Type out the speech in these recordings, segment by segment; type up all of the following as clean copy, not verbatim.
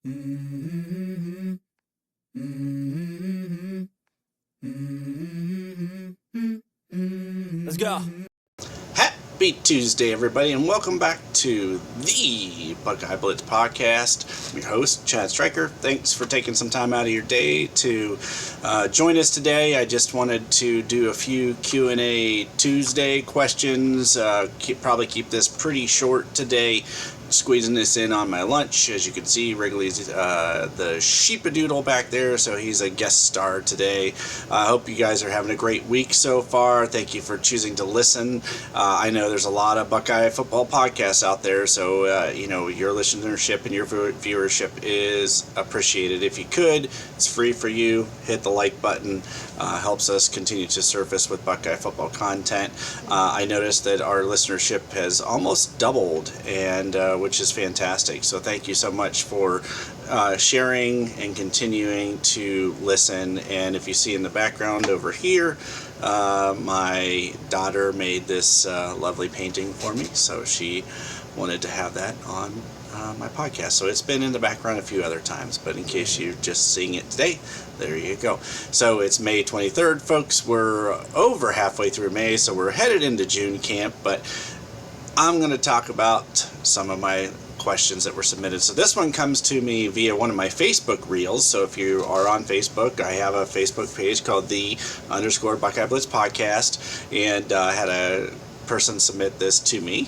Mm-hmm. Mm-hmm. Mm-hmm. Let's go. Happy Tuesday, everybody, and welcome back to the Buckeye Blitz podcast. I'm your host, Chad Stryker. Thanks for taking some time out of your day to join us today. I just wanted to do a few Q&A Tuesday questions. Probably keep this pretty short today. Squeezing this in on my lunch. As you can see, Wrigley's the sheepadoodle back there, so he's a guest star today. I hope you guys are having a great week so far. Thank you for choosing to listen. I know there's a lot of Buckeye football podcasts out there, so your listenership and your viewership is appreciated. If you could, it's free for you. Hit the like button. Helps us continue to surface with Buckeye football content. I noticed that our listenership has almost doubled, and which is fantastic. So thank you so much for sharing and continuing to listen. And if you see in the background over here, my daughter made this lovely painting for me, so she wanted to have that on my podcast. So it's been in the background a few other times, but in case you're just seeing it today, there you go. So it's May 23rd, folks. We're over halfway through May, so we're headed into June camp, but I'm going to talk about some of my questions that were submitted. So this one comes to me via one of my Facebook reels. So if you are on Facebook, I have a Facebook page called _Buckeye Blitz podcast, and I had a person submit this to me.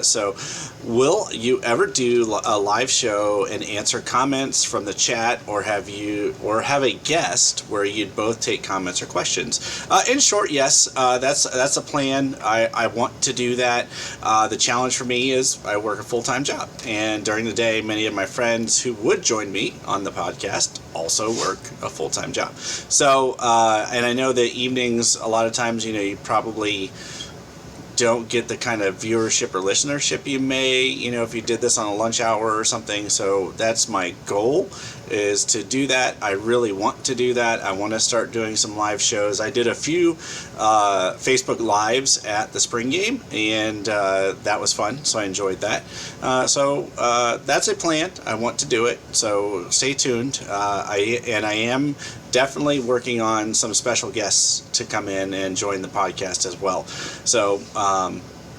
So will you ever do a live show and answer comments from the chat, or have a guest where you'd both take comments or questions? In short, yes, that's a plan. I want to do that. The challenge for me is I work a full-time job, and during the day many of my friends who would join me on the podcast also work a full-time job. So and I know that evenings a lot of times you probably don't get the kind of viewership or listenership you may, if you did this on a lunch hour or something. So that's my goal, is to do that. I really want to do that. I want to start doing some live shows. I did a few Facebook Lives at the spring game, and that was fun, so I enjoyed that. So that's a plan. I want to do it, so stay tuned. I am definitely working on some special guests to come in and join the podcast as well. So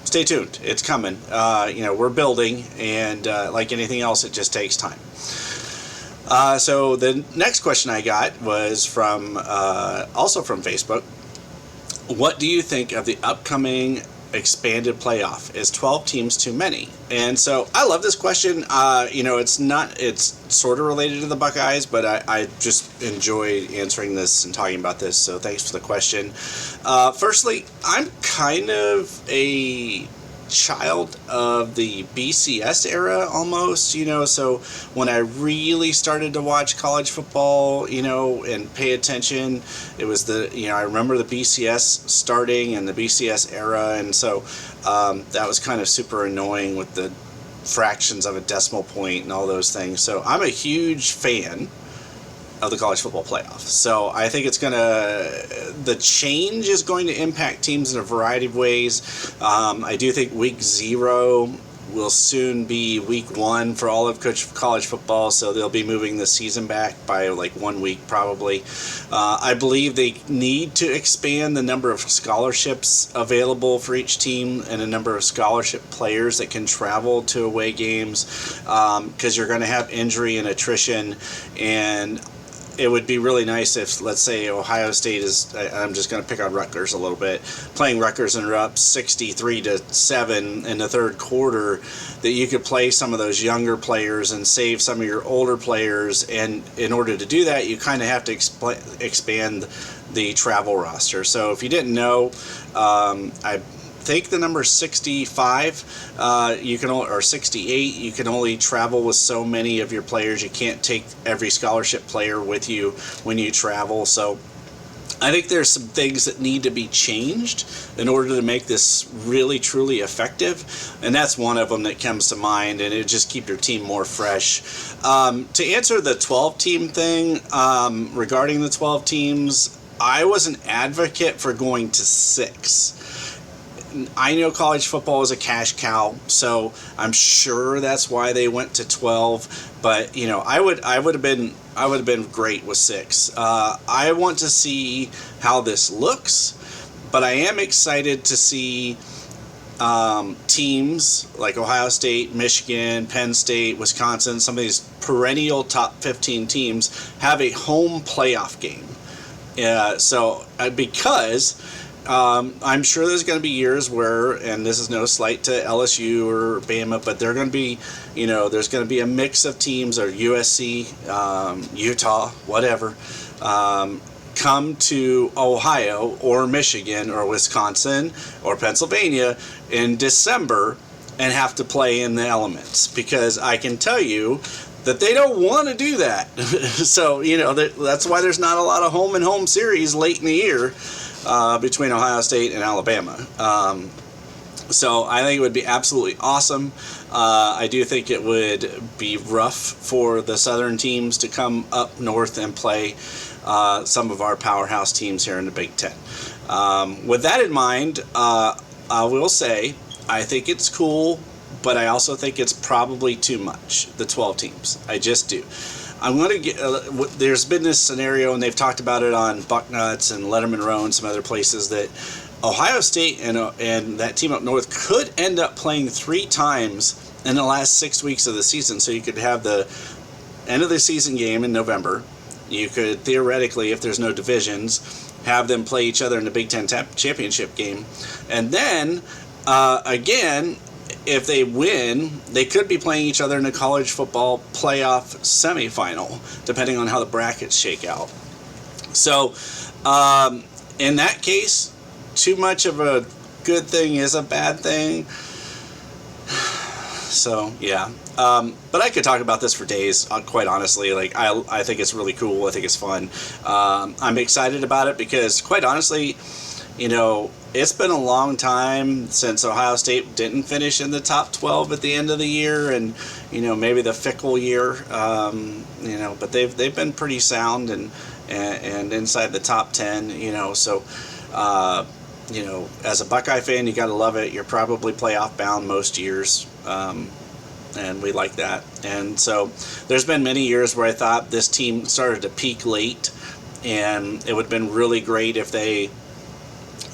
stay tuned. It's coming. We're building, and like anything else, it just takes time. So the next question I got was from also from Facebook. What do you think of the upcoming expanded playoff? Is 12 teams too many? And so I love this question. It's sort of related to the Buckeyes, but I just enjoy answering this and talking about this, so thanks for the question. Firstly, I'm kind of a child of the BCS era almost, so when I really started to watch college football, and pay attention, it was I remember the BCS starting and the BCS era, and so that was kind of super annoying with the fractions of a decimal point and all those things. So I'm a huge fan of the college football playoff. So I think the change is going to impact teams in a variety of ways. I do think week 0 will soon be week 1 for all of college football, so they'll be moving the season back by like 1 week probably. I believe they need to expand the number of scholarships available for each team and a number of scholarship players that can travel to away games, because you're going to have injury and attrition, and it would be really nice if, let's say, Ohio State is, I'm just going to pick on Rutgers a little bit, playing Rutgers and they're up 63-7 in the third quarter, that you could play some of those younger players and save some of your older players. And in order to do that, you kind of have to expand the travel roster. So if you didn't know, I think the number 65, or 68, you can only travel with so many of your players. You can't take every scholarship player with you when you travel. So I think there's some things that need to be changed in order to make this really, truly effective. And that's one of them that comes to mind, and it just keep your team more fresh. To answer the 12-team thing, regarding the 12 teams, I was an advocate for going to 6. I know college football is a cash cow, so I'm sure that's why they went to 12. But I would have been great with 6. I want to see how this looks, but I am excited to see teams like Ohio State, Michigan, Penn State, Wisconsin, some of these perennial top 15 teams have a home playoff game. Because I'm sure there's going to be years where, and this is no slight to LSU or Bama, but they're going to be, there's going to be a mix of teams, or USC, Utah, whatever, come to Ohio or Michigan or Wisconsin or Pennsylvania in December and have to play in the elements, because I can tell you that they don't want to do that. So, that's why there's not a lot of home and home series late in the year between Ohio State and Alabama. So I think it would be absolutely awesome. I do think it would be rough for the southern teams to come up north and play some of our powerhouse teams here in the Big Ten. With that in mind, I will say I think it's cool, but I also think it's probably too much, the 12 teams. I just do. I'm going to get, there's been this scenario, and they've talked about it on Bucknuts and Letterman Row and some other places, that Ohio State and that team up north could end up playing 3 times in the last 6 weeks of the season. So you could have the end of the season game in November. You could theoretically, if there's no divisions, have them play each other in the Big Ten championship game. And then, again, if they win, they could be playing each other in the college football playoff semifinal, depending on how the brackets shake out. So, in that case, too much of a good thing is a bad thing. So, yeah. But I could talk about this for days, quite honestly. Like, I think it's really cool. I think it's fun. I'm excited about it because, quite honestly, it's been a long time since Ohio State didn't finish in the top 12 at the end of the year, and maybe the fickle year, but they've been pretty sound and inside the top 10, so as a Buckeye fan, you got to love it. You're probably playoff bound most years, and we like that. And so there's been many years where I thought this team started to peak late, and it would have been really great if they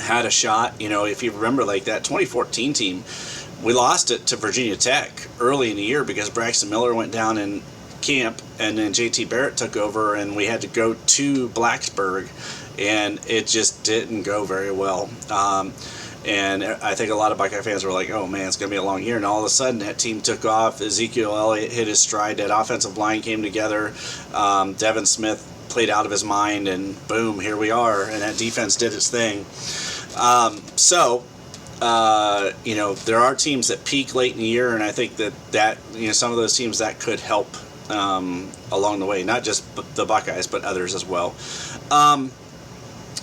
had a shot. If you remember, like that 2014 team, we lost it to Virginia Tech early in the year because Braxton Miller went down in camp, and then JT Barrett took over, and we had to go to Blacksburg, and it just didn't go very well. And I think a lot of Buckeye fans were like, oh man, it's going to be a long year. And all of a sudden that team took off. Ezekiel Elliott hit his stride. That offensive line came together. Devin Smith played out of his mind, and boom, here we are. And that defense did its thing. There are teams that peak late in the year, and I think that some of those teams that could help along the way, not just the Buckeyes, but others as well.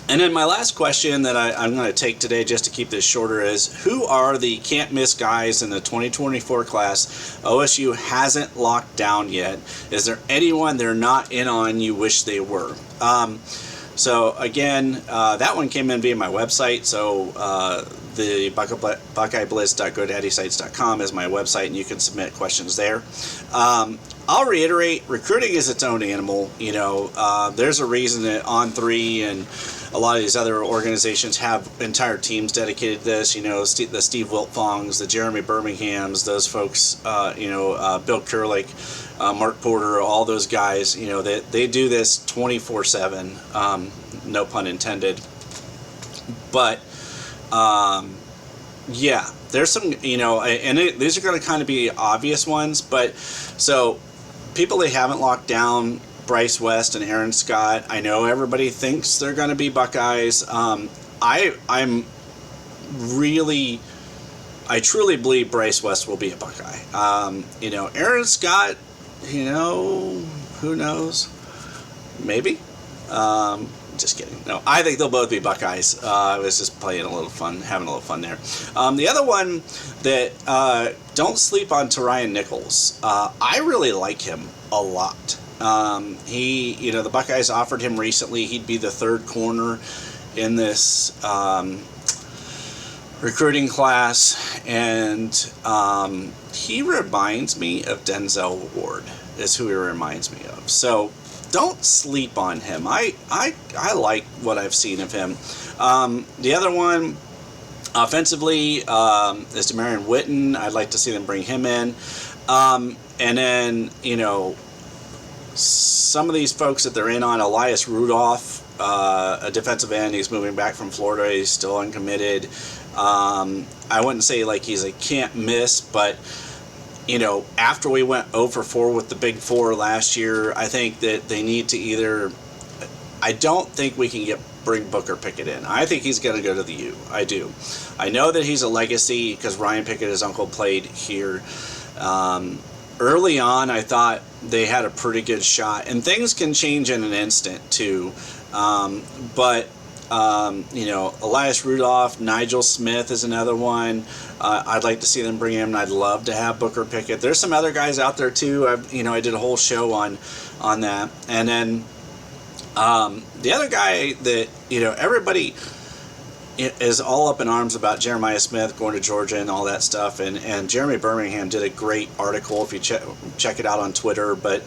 And then my last question that I'm going to take today, just to keep this shorter, is who are the can't-miss guys in the 2024 class OSU hasn't locked down yet? Is there anyone they're not in on you wish they were? So again, that one came in via my website. So the BuckeyeBlitz.GoDaddySites.com is my website, and you can submit questions there. I'll reiterate, recruiting is its own animal. There's a reason that On3 and a lot of these other organizations have entire teams dedicated to this. The Steve Wiltfongs, the Jeremy Birminghams, those folks, Bill Kurlick, Mark Porter, all those guys, they do this 24/7, no pun intended. But, yeah, there's some, these are going to kind of be obvious ones, but so people they haven't locked down: Bryce West and Aaron Scott. I know everybody thinks they're going to be Buckeyes. I truly believe Bryce West will be a Buckeye. Aaron Scott, who knows? Maybe. Just kidding. No, I think they'll both be Buckeyes. I was just having a little fun there. The other one that, don't sleep on Terion Nichols. I really like him a lot. The Buckeyes offered him recently. He'd be the third corner in this, recruiting class, and he reminds me of Denzel Ward, is who he reminds me of. So don't sleep on him. I like what I've seen of him. The other one, offensively, is Demarion Witten. I'd like to see them bring him in. And then, some of these folks that they're in on, Elias Rudolph, a defensive end. He's moving back from Florida. He's still uncommitted. I wouldn't say like he's a can't miss, but after we went 0 for 4 with the Big Four last year, I think that they need to either. I don't think we can bring Booker Pickett in. I think he's going to go to the U. I do. I know that he's a legacy because Ryan Pickett, his uncle, played here. Early on, I thought they had a pretty good shot, and things can change in an instant too. But Elias Rudolph, Nigel Smith is another one. I'd like to see them bring him. I'd love to have Booker Pickett. There's some other guys out there too. I did a whole show on that, and then the other guy that everybody is all up in arms about, Jeremiah Smith going to Georgia and all that stuff, and Jeremy Birmingham did a great article if you check it out on Twitter, but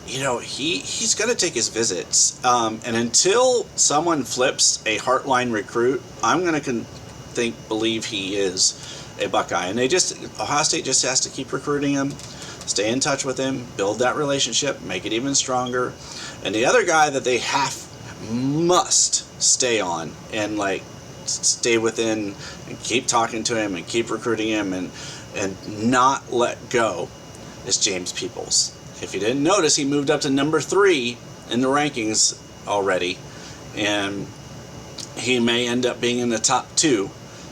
he's going to take his visits, and until someone flips a Heartline recruit, I'm going to believe he is a Buckeye, and Ohio State just has to keep recruiting him, stay in touch with him, build that relationship, make it even stronger. And the other guy that they must stay on and stay within and keep talking to him and keep recruiting him and not let go is James Peoples. If you didn't notice, he moved up to number 3 in the rankings already, and he may end up being in the top 2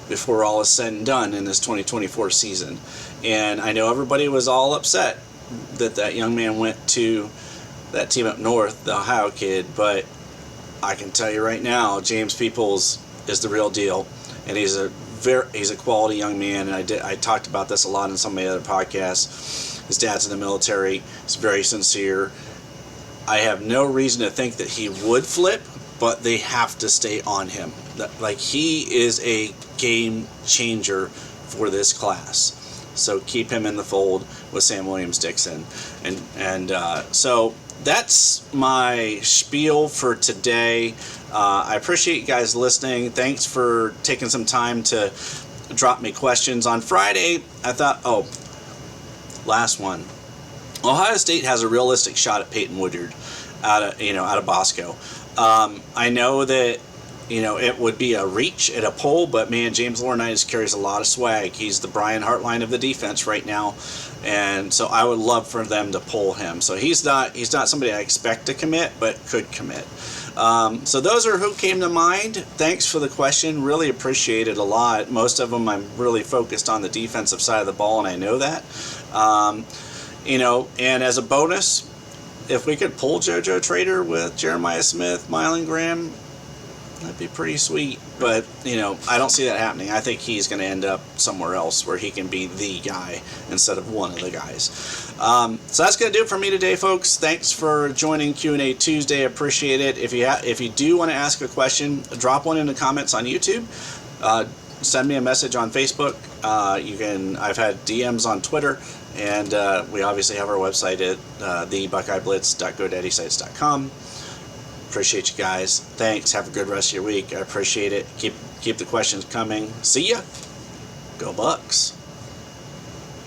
before all is said and done in this 2024 season. And I know everybody was all upset that young man went to that team up north, the Ohio kid, but I can tell you right now, James Peoples is the real deal, and he's a quality young man. And I talked about this a lot in some of my other podcasts. His dad's in the military. He's very sincere. I have no reason to think that he would flip, but they have to stay on him. He is a game changer for this class. So keep him in the fold with Sam Williams-Dixon, and so that's my spiel for today. I appreciate you guys listening. Thanks for taking some time to drop me questions. On Friday, I thought, last one. Ohio State has a realistic shot at Peyton Woodyard out of Bosco. I know that it would be a reach at a poll, but man, James Laurinaitis carries a lot of swag. He's the Brian Hartline of the defense right now, and so I would love for them to poll him. So he's not somebody I expect to commit, but could commit. So those are who came to mind. Thanks for the question. Really appreciate it a lot. Most of them I'm really focused on the defensive side of the ball, and I know that. And as a bonus, if we could pull JoJo Trader with Jeremiah Smith, Mylan Graham, that'd be pretty sweet. But, I don't see that happening. I think he's going to end up somewhere else where he can be the guy instead of one of the guys. So that's going to do it for me today, folks. Thanks for joining Q&A Tuesday. I appreciate it. If you do want to ask a question, drop one in the comments on YouTube. Send me a message on Facebook. I've had DMs on Twitter. And we obviously have our website at thebuckeyeblitz.godaddysites.com. Appreciate you guys. Thanks. Have a good rest of your week. I appreciate it. Keep the questions coming. See ya. Go Bucks.